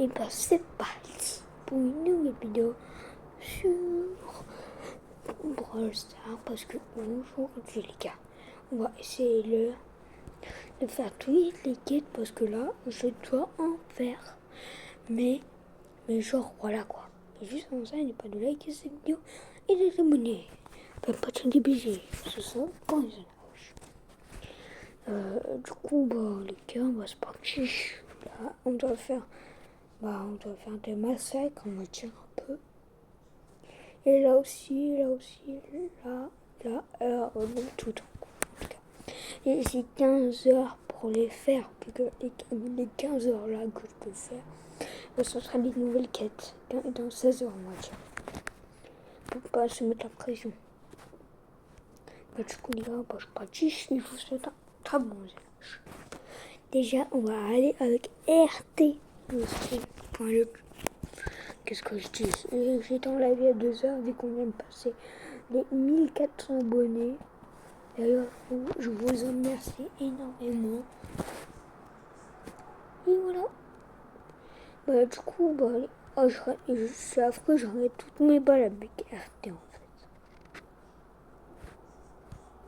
Et ben c'est parti pour une nouvelle vidéo sur Brawl Stars parce que aujourd'hui les gars, on va essayer de faire toutes les quêtes parce que là je dois en faire. Mais genre voilà quoi. Et juste avant ça, n'oubliez pas de liker cette vidéo et de s'abonner. Enfin, pas de baiser, ce sont quand ils du coup, les gars, on va se partir. Là, on doit faire des massacres, on va dire un peu. Et là aussi, tout le temps. En tout cas. Et j'ai 15 heures pour les faire, parce que les 15 heures là que je peux faire, ce sera des nouvelles quêtes. Dans 16 heures, on va dire. Pour pas se mettre la pression. Du coup, les gars, je suis parti. Il vous souhaite un très bon dimanche. Déjà, on va aller avec RT. Qu'est-ce que je dis? J'étais en live il y a 2 heures, vu qu'on vient de passer les 1400 abonnés. D'ailleurs, je vous en remercie énormément. Et voilà. Du coup, je suis affreux, j'arrête toutes mes balles avec RT en fait.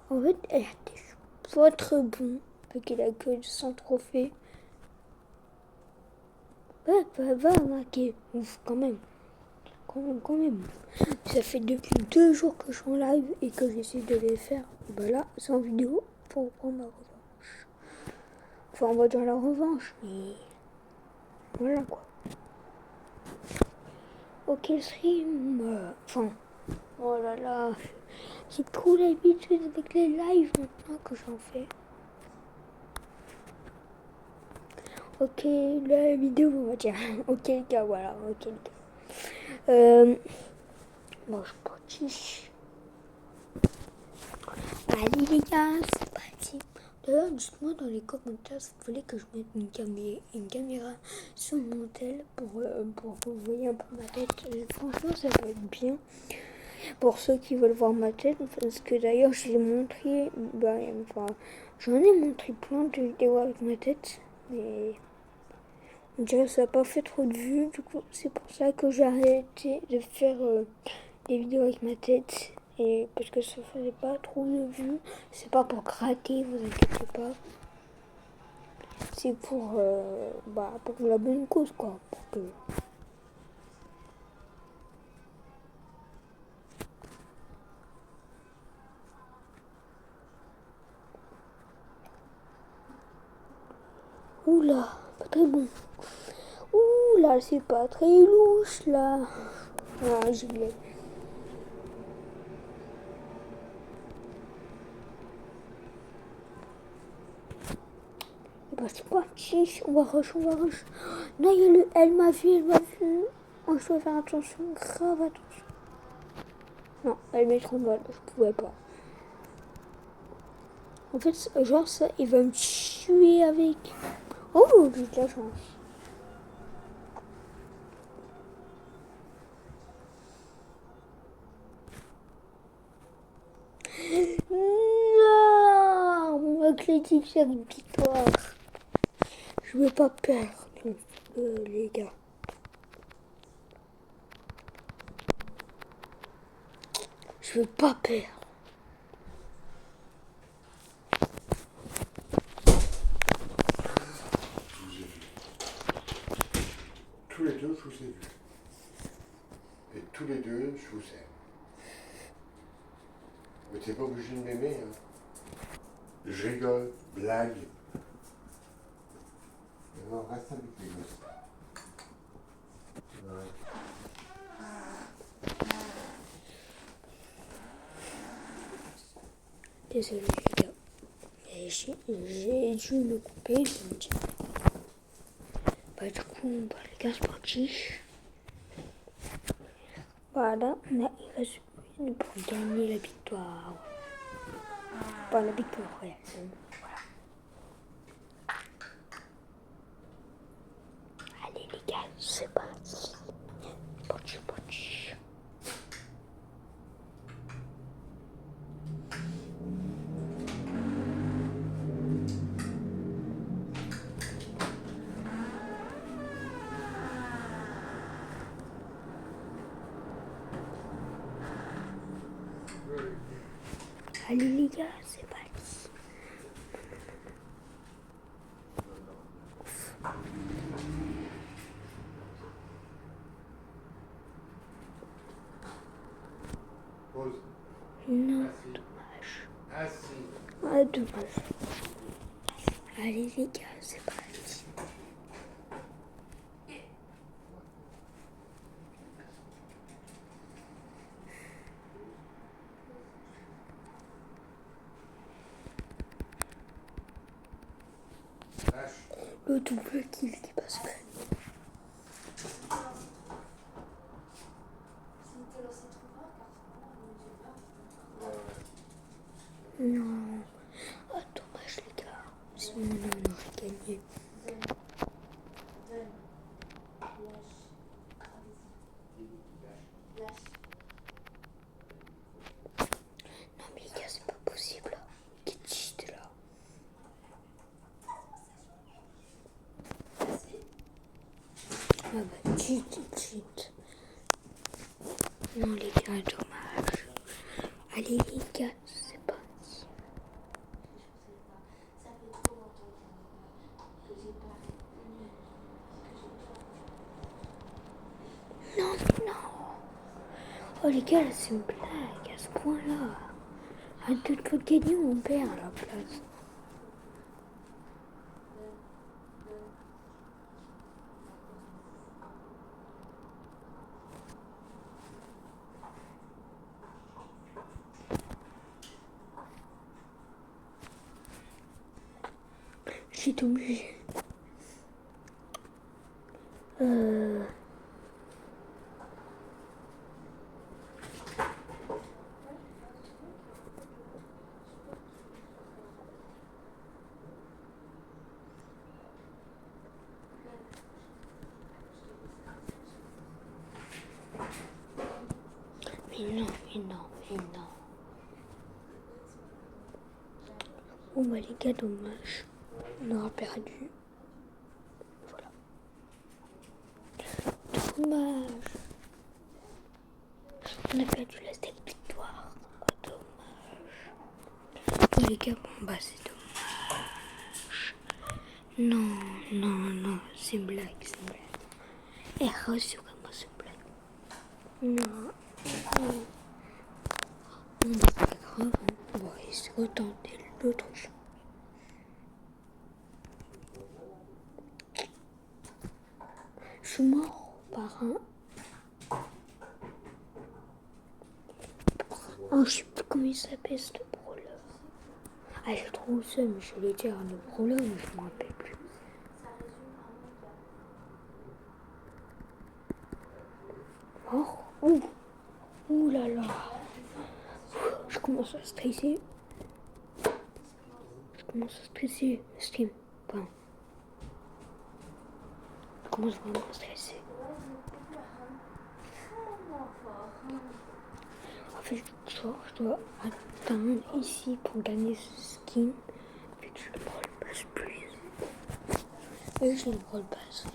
En fait, RT, je suis pas très bon, vu qu'il a que 100 trophées. Va marquer, ouf, quand même. Ça fait depuis 2 jours que je suis en live et que j'essaie de les faire. Là, c'est en vidéo pour prendre la revanche. Enfin, on va dire la revanche, mais voilà quoi. Ok, stream. Oh là là. J'ai trop l'habitude avec les lives maintenant que j'en fais. Ok, la vidéo, on va dire. Ok, les gars, voilà. Ok, les gars. Je suis parti. Allez les gars, c'est parti. D'ailleurs, dites-moi dans les commentaires si vous voulez que je mette une caméra sur mon tel pour que vous voyez un peu ma tête. Franchement, ça peut être bien pour ceux qui veulent voir ma tête. Parce que d'ailleurs, je l'ai montré. J'en ai montré plein de vidéos avec ma tête. Mais on dirait que ça n'a pas fait trop de vues. Du coup, c'est pour ça que j'ai arrêté de faire des vidéos avec ma tête. Et parce que ça faisait pas trop de vues. C'est pas pour gratter, vous inquiétez pas. C'est pour la bonne cause quoi. Pour que... Oula, pas très bon. Oula, c'est pas très louche là. Ah, je l'ai. C'est parti, on va rush. Non, il y a elle m'a vu. Oh, je dois faire attention, grave attention. Non, elle met trop mal, je pouvais pas. En fait, genre ça, il va me tuer avec. Oh, j'ai de la chance. Non, ma critique, c'est une victoire. Je veux pas perdre, les gars. Je veux pas perdre. Tous les deux, je vous ai vus. Et tous les deux, je vous aime. Mais t'es pas obligé de m'aimer, hein. Je rigole, blague. Mais non, reste avec les gosses. Ouais. Désolé les gars. J'ai dû me couper, je me dis. Du coup, les gars, c'est parti. Voilà, il reste une pour gagner la victoire. Pas la victoire, ouais. Voilà. Allez les gars, c'est parti. Parti. Allez les gars, c'est parti. Pause. Non, Assis. dommage. Assis. Ah, dommage. Allez les gars, c'est parti. Lâche. Le double kill qui passe pas. Non. Ah, dommage les gars. Sinon on aurait gagné. Non mais les gars, c'est pas possible là. Qu'est-ce que cheat là? Ah bah cheat. Non les gars, dommage. Allez les gars, c'est parti. Non mais non. Oh les gars, là c'est une blague à ce point-là. Un peu de gagner ou on perd à la place. J'ai obligé. Mais non. Bon bah les gars, dommage. On aura perdu. Voilà. Dommage. On a perdu la stèle victoire. Oh, dommage. Bon les gars, bon bah c'est dommage. Non, c'est une blague. Et rassurez-moi, c'est une blague. Non. Bon bah c'est pas grave, hein. On va essayer de retenter l'autre chose. Je suis mort par un. Oh, je sais plus comment il s'appelle ce brawler. Ah, j'ai trop le seum, je voulais dire le brawler, mais je me rappelle plus. Oh, ouh là là. Je commence à stresser. Stream. Pardon. Je commence vraiment à stresser. En fait, je dois atteindre ici pour gagner ce skin. Vu que je le brawl pass plus. Et je le brawl pass.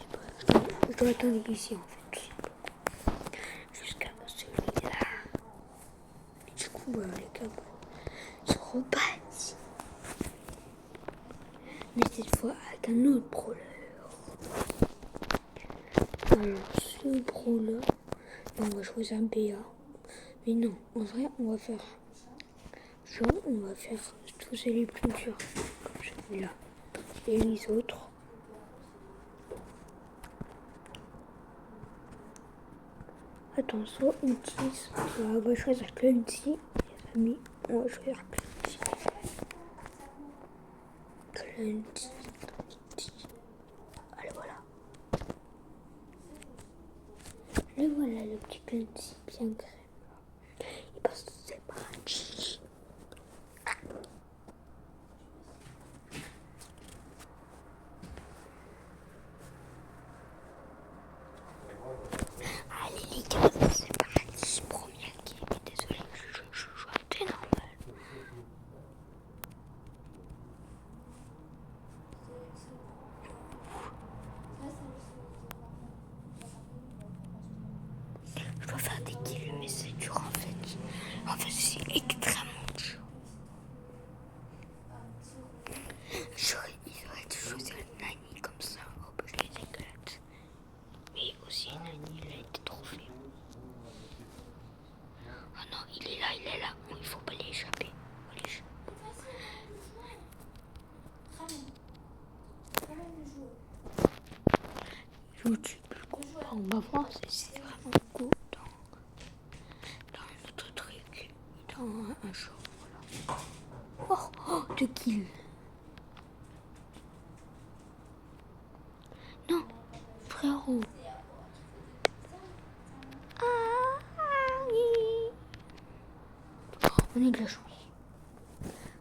Je dois atteindre ici en fait, tout simplement. Jusqu'à celui-là. Et du coup, les gars, c'est reparti. Mais cette fois avec un autre brawler. Alors, ce brawler, on va choisir un BA. Mais non, en vrai, on va faire tous les plus durs, comme celui-là. Et les autres. Attention, ulti, on va choisir que l'ulti, les amis. On va choisir que l'ulti. Allez, voilà. Le voilà, le petit ulti bien crème. Et parce que c'est parti. Allez les gars, c'est parti. Première game. Désolé, je joue à normal. Je dois faire des kills, mais on va voir si c'est vraiment cool dans notre truc, dans un show. Voilà. Oh, 2 kills. Non, frérot. On a de la chance.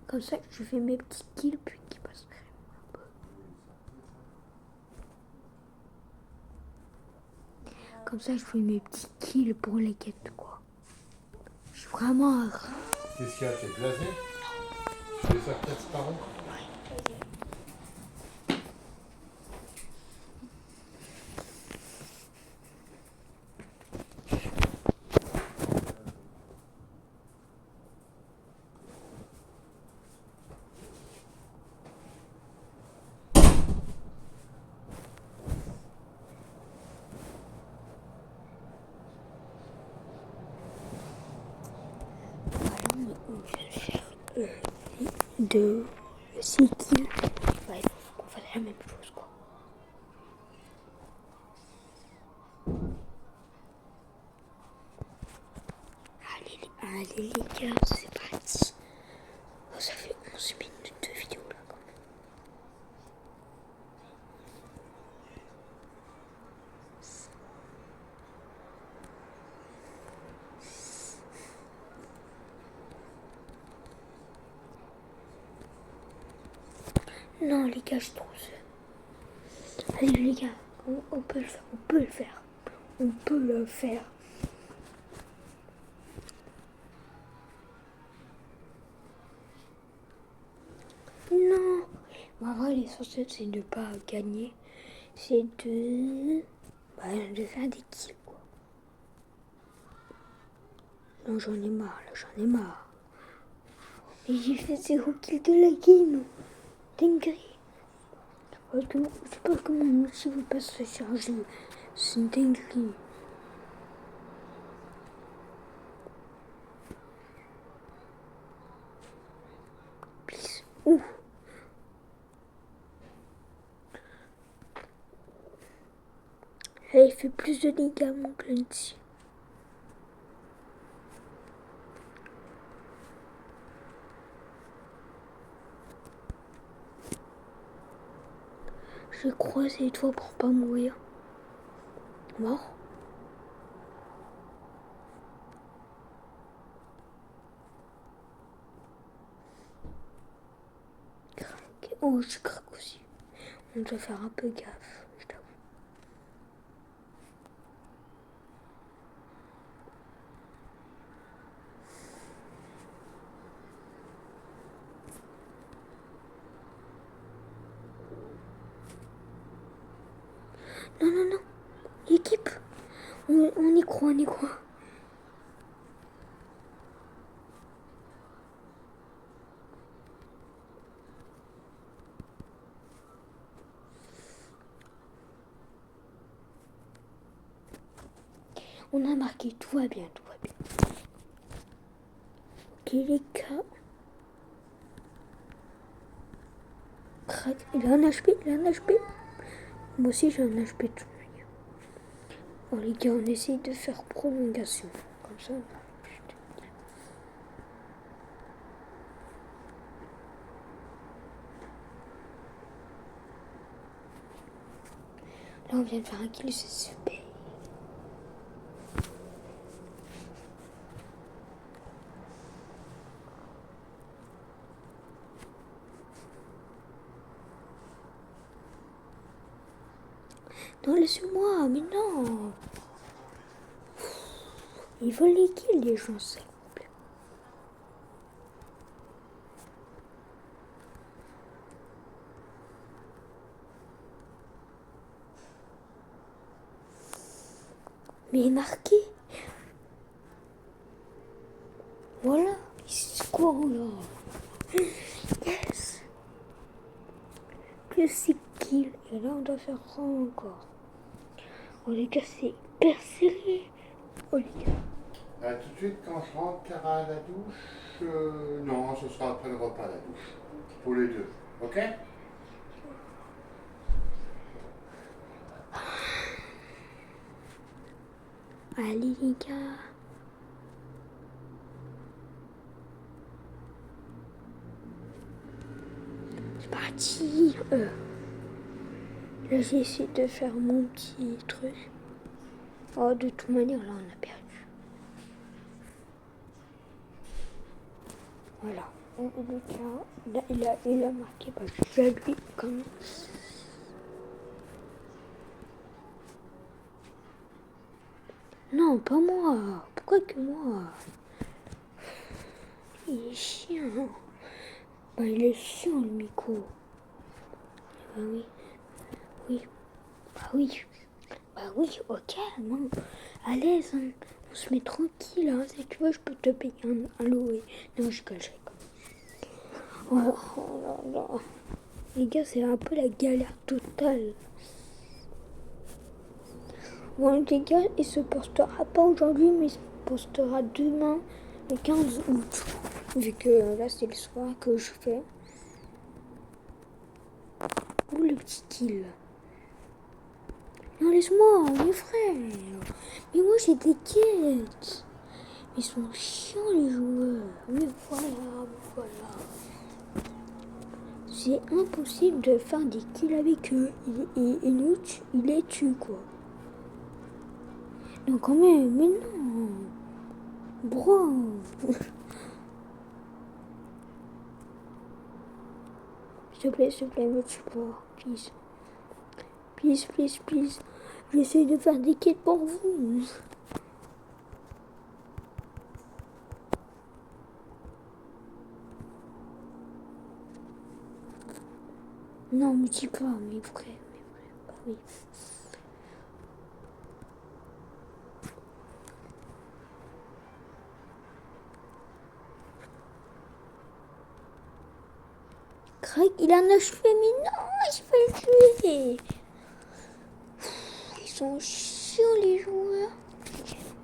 Comme ça, je fais mes petits kills puis qui passent un peu. Comme ça, je fais mes petits kills pour les quêtes, quoi. Je suis vraiment un rat. Qu'est-ce qu'il y a? T'es blasé? Tu veux faire peut-être par où? Voilà, on vient de faire 6 kills. Ouais, il faut qu'on fasse la même chose, quoi. Allez les gars, c'est parti. Oh, ça fait 11 minutes de vidéo là quand même. Non les gars, je trouve ça. Allez les gars, on peut le faire, on peut le faire. On peut le faire. Non. En vrai, l'essentiel, c'est de ne pas gagner. C'est de faire des kills, quoi. Non, j'en ai marre, là, j'en ai marre. Et j'ai fait 0 kills de la game. Dinguerie. Parce que je sais pas comment mon outil veut pas se charger. C'est une dinguerie. Please. Ouh. Elle fait plus de dégâts, mon Clancy. Je croise les doigts pour pas mourir. Mort. Oh, je craque aussi. On doit faire un peu gaffe, je t'avoue. Non, non, non. L'équipe. On y croit, on y croit. On a marqué, tout va bien, tout va bien. Ok les gars. Crac, il a un HP, il a un HP. Moi aussi j'ai un HP tout de suite. Bon les gars, on essaye de faire prolongation. Comme ça. Là on vient de faire un kill, c'est super. Non, laissez-moi, mais non. Ils veulent les kills, les gens, s'il vous plaît. Mais marqué. Voilà. C'est quoi, là? Yes. Que 6 kills. Et là, on doit faire encore. Oh, les gars, c'est hyper serré. Oh, les gars. Tout de suite, quand je rentre, Clara à la douche. Non, ce sera après le repas à la douche. Pour les deux. Ok? Allez les gars. C'est parti. Là j'essaie de faire mon petit truc. Oh, de toute manière là on a perdu. Voilà. Là, il a marqué parce que je lui comme. Non, pas moi. Pourquoi que moi? Il est chiant. Bah, il est chiant le micro. Bah oui. Oui. Bah oui. Bah oui, ok, non. À l'aise, hein. On se met tranquille, hein. Si tu veux, je peux te payer un louer. Non, je rigole. Oh là là. Les gars, c'est un peu la galère totale. Bon, les gars, il se postera pas aujourd'hui, mais il se postera demain, le 15 août. Vu que là, c'est le soir que je fais. Où le petit kill? Non, laisse-moi, mes frères. Mais moi, j'ai des quêtes. Ils sont chiants, les joueurs. Mais voilà. C'est impossible de faire des kills avec eux. Et nous, il les tue, quoi. Non, quand même, mais non. Bro. S'il te plaît, me tue pas. Please. J'essaie de faire des quêtes pour vous. Non, me tue pas, mes frères. Bah oui. Craig, il en a tué, mais non, il faut le tuer. Ils sont chiants, les joueurs.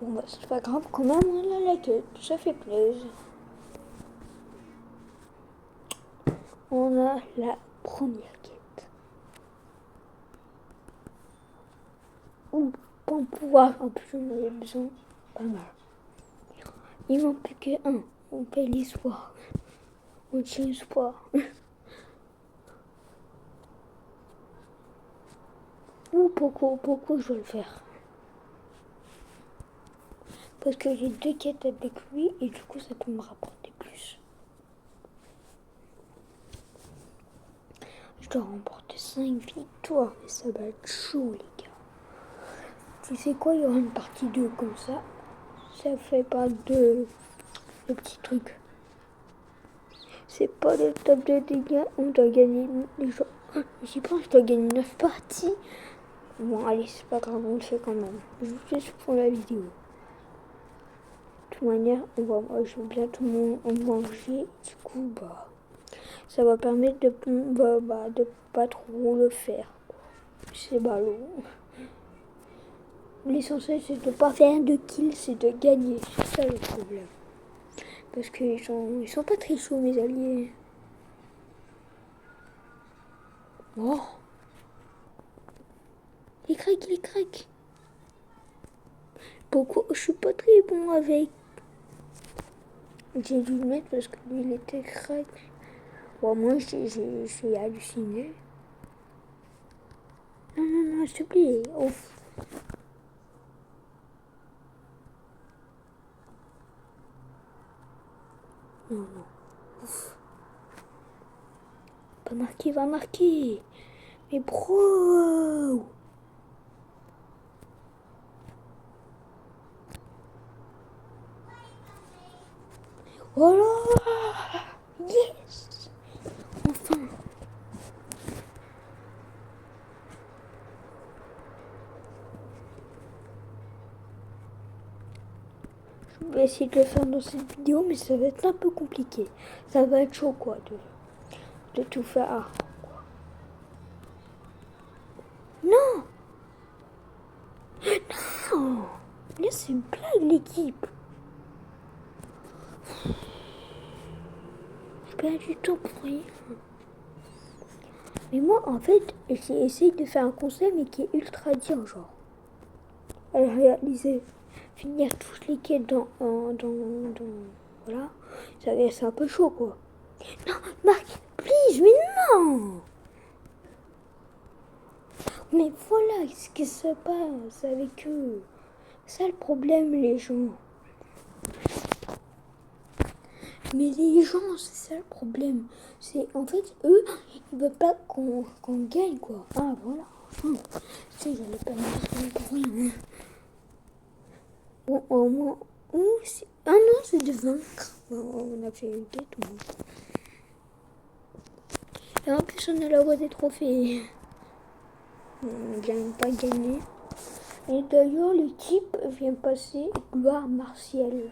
Bon, bah, c'est pas grave, quand même, on a la quête. Ça fait plaisir. On a la première quête. Ouh, bon pouvoir, en plus, j'en avais besoin. Pas mal. Il m'en plus qu'un. On paye l'espoir. On tient l'espoir. Ou pourquoi je vais le faire? Parce que j'ai 2 quêtes avec lui et du coup ça peut me rapporter plus. Je dois remporter 5 victoires et ça va être chaud les gars. Tu sais quoi, il y aura une partie 2 comme ça. Ça fait pas de petits trucs. C'est pas le top de dégâts, on doit gagner les gens. J'y pense, je dois gagner 9 parties. Bon allez, c'est pas grave, on le fait quand même. Je vous laisse pour la vidéo. De toute manière, je vais bientôt manger. Du coup, bah, ça va permettre de pas trop le faire. C'est ballot. L'essentiel, c'est de pas faire de kills, c'est de gagner. C'est ça le problème. Parce qu'ils sont pas très chauds, mes alliés. Oh, il craque. Pourquoi je suis pas très bon avec? J'ai dû le mettre parce que lui, il était crack. Bon, moi, j'ai halluciné. Non, s'il te plaît. Ouf. Non. Ouf. Va marquer. Mais bro. Voilà. Yes. Enfin. Je vais essayer de le faire dans cette vidéo, mais ça va être un peu compliqué. Ça va être chaud, quoi, de tout faire. Non. Là, c'est une blague, l'équipe. Je perds du temps pour rien. Mais moi, en fait, j'ai essayé de faire un conseil, mais qui est ultra dur, genre. réaliser, finir toutes les quêtes voilà, c'est un peu chaud quoi. Non, Marc, please, mais non. Mais voilà ce qui se passe avec eux. C'est le problème, les gens. Mais les gens, c'est ça le problème. C'est en fait, eux, ils veulent pas qu'on gagne quoi. Ah voilà. Tu sais, j'allais pas me dire pour rien. Bon, au moins, ah non, c'est de vaincre. Bon, on a fait une quête. Bon. Et en plus, on a la voie des trophées. On vient pas gagner. Et d'ailleurs, l'équipe vient passer gloire martienne.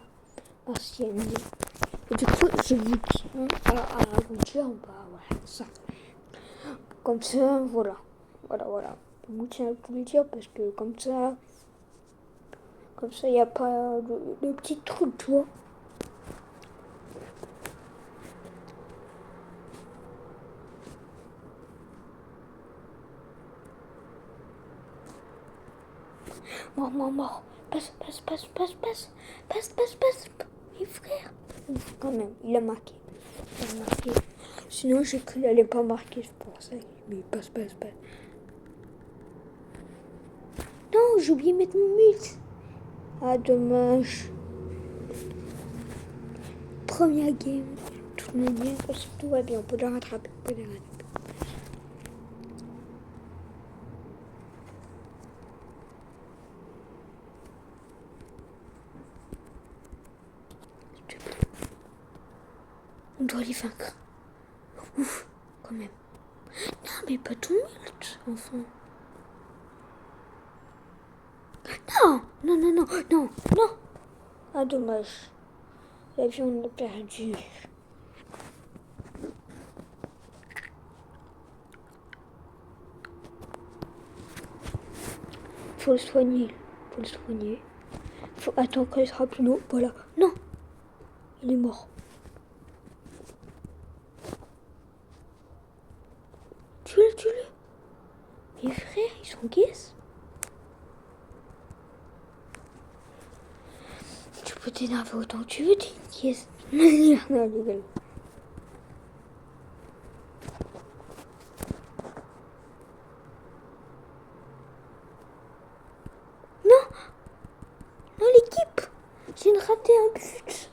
Et du coup, je vous tiens à vous dire, bah voilà, ça. Comme ça, voilà. Je vous tiens à vous le dire parce que comme ça, il n'y a pas de petit truc, tu vois. Mort. Passe. Et frère. Quand même, il a marqué. Sinon, j'ai cru qu'il n'allait pas marquer, c'est pour ça. Mais passe. Non, j'ai oublié de mettre mon mute. Ah, dommage. Première game. De toute manière, tout va bien. On peut la rattraper. On doit les vaincre. Ouf, quand même. Non, mais pas tout mute, enfin. Non. Ah, dommage. L'avion, on l'a perdu. Faut le soigner. Faut attendre qu'il sera plus lourd. Voilà. Non. Il est mort. Tue-le. Mes frères, ils sont guises. Tu peux t'énerver autant que tu veux, t'es une guise. Non, rigole. Non, l'équipe. J'ai raté un but.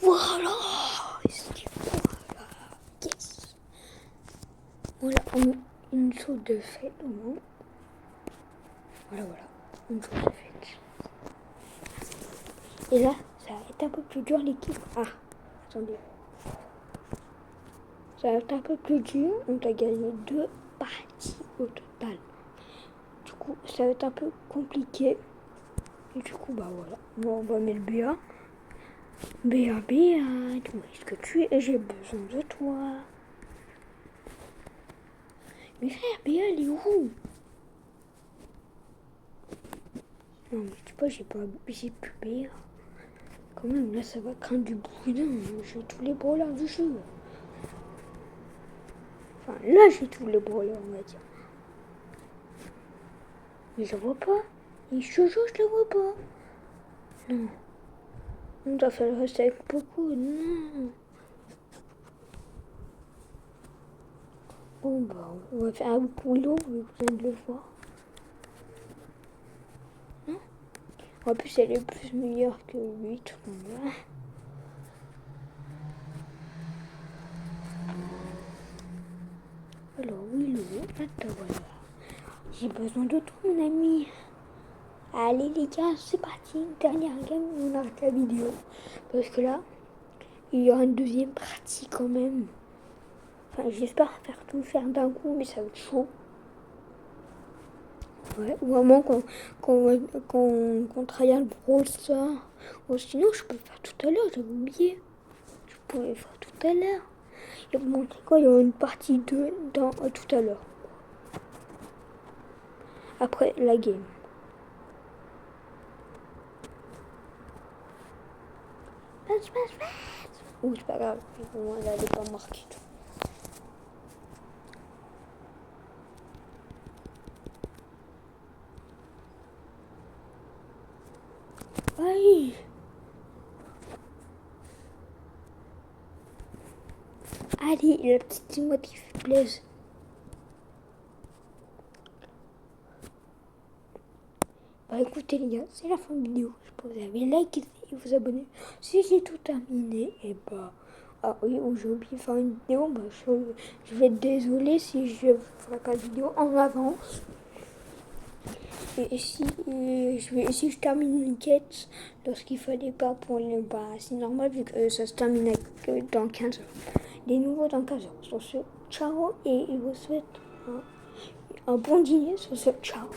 Voilà. Yes. Voilà, une chose de fait au moins. Voilà, une chose de fait. Et là, ça va être un peu plus dur l'équipe. Ah, attendez. Ça va être un peu plus dur. On doit gagner 2 parties au total. Du coup, ça va être un peu compliqué. Et du coup, bah voilà. Bon, on va mettre BA. BA, où est-ce que tu es? J'ai besoin de toi. Mais frère, BA, il est où? Non, mais tu vois, j'ai plus BA. Quand même, là, ça va craindre du boudin. J'ai tous les brawlers du jeu. Enfin, là, j'ai tous les brawlers, on va dire. Mais je vois pas. Et je le vois pas. Non. On doit faire rester avec beaucoup. Non. Bon, bah, on va faire un boulot, vous venez de le voir. Non. En plus, elle est plus meilleure que lui, tout le monde. Alors, Willow, attends, voilà. J'ai besoin de toi, mon ami. Allez, les gars, c'est parti. Dernière game, on arrête la vidéo. Parce que là, il y aura une deuxième partie quand même. Enfin, j'espère faire d'un coup, mais ça va être chaud. Ouais, ou à moins qu'on travaille le Brawl Stars. Ou sinon, je peux le faire tout à l'heure, j'avais oublié. Je pouvais le faire tout à l'heure. Et vous montrer quoi, il y aura une partie 2 tout à l'heure. Après la game. Ouh, c'est pas grave, bon, elle n'est pas marquée. Aïe. Allez, la petite emote qui fait plaisir. Bah écoutez les gars, c'est la fin de la vidéo. J'espère que vous avez liké et vous abonner. Si j'ai tout terminé, et bah... Ah oui, j'ai oublié de faire une vidéo. Bah, je vais être désolée si je ne ferai pas de vidéo en avance. Et si je termine une quête lorsqu'il fallait pas pour le... Bah c'est normal vu que ça se termine dans 15 heures. Les nouveaux dans 15 heures. Sur ce, ciao et je vous souhaite un bon dîner. Sur ce, ciao.